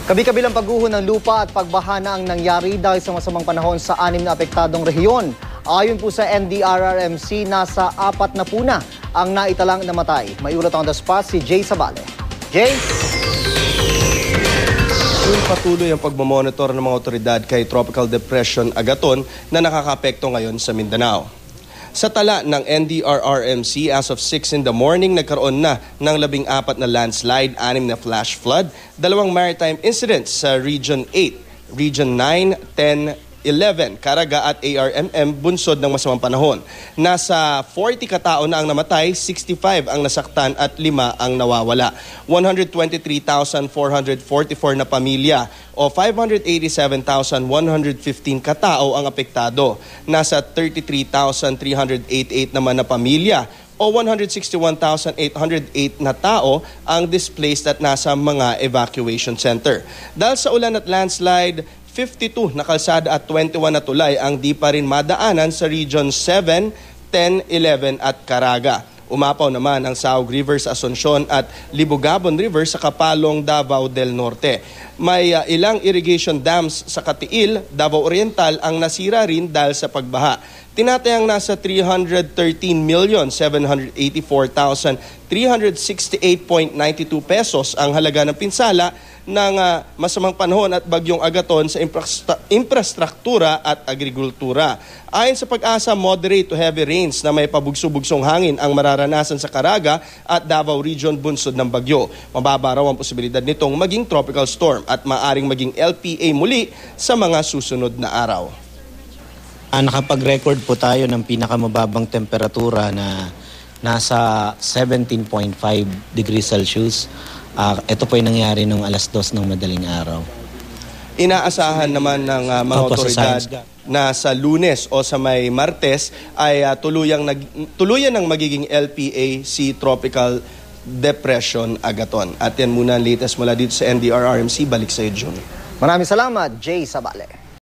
Kabi-kabilang pagguho ng lupa at pagbaha na ang nangyari dahil sa masamang panahon sa 6 na apektadong rehiyon. Ayon po sa NDRRMC, nasa 4 na po na ang naitalang namatay. May ulat on the spot si Jay Sabale. Jay? Patuloy ang pagmamonitor ng mga otoridad kay Tropical Depression Agaton na nakakapekto ngayon sa Mindanao. Sa tala ng NDRRMC, as of 6 in the morning, nagkaroon na ng 14 na landslide, 6 na flash flood, 2 maritime incidents sa Region 8, Region 9, 10, 11, Caraga at ARMM, bunsod ng masamang panahon. Nasa 40 katao na ang namatay, 65 ang nasaktan at 5 ang nawawala. 123,444 na pamilya o 587,115 katao ang apektado. Nasa 33,388 naman na pamilya o 161,808 na tao ang displaced at nasa mga evacuation center. Dahil sa ulan at landslide, 52 na kalsada at 21 na tulay ang di pa rin madaanan sa Region 7, 10, 11 at Caraga. Umapaw naman ang Saug River sa Asuncion at Libugabon River sa Kapalong, Davao del Norte. May ilang irrigation dams sa Katiil, Davao Oriental ang nasira rin dahil sa pagbaha. Tinatayang nasa 313,784,368.92 pesos ang halaga ng pinsala ng masamang panahon at bagyong Agaton sa infrastruktura at agrikultura. Ayon sa Pag-asa, moderate to heavy rains na may pabugso-bugsong hangin ang mararanasan sa Caraga at Davao Region bunsod ng bagyo. Mababa raw ang posibilidad nitong maging tropical storm at maaring maging LPA muli sa mga susunod na araw. Nakapag-record po tayo ng pinakamababang temperatura na nasa 17.5 degrees Celsius. Ito po ay nangyari nung alas 2 ng madaling araw. Inaasahan naman ng mga otoridad na sa Lunes o sa may Martes ay tuluyan ng magiging LPA si Tropical Depression Agaton. At yan muna ang latest mula dito sa NDRRMC. Balik sa iyo, June. Maraming salamat, Jay Sabale.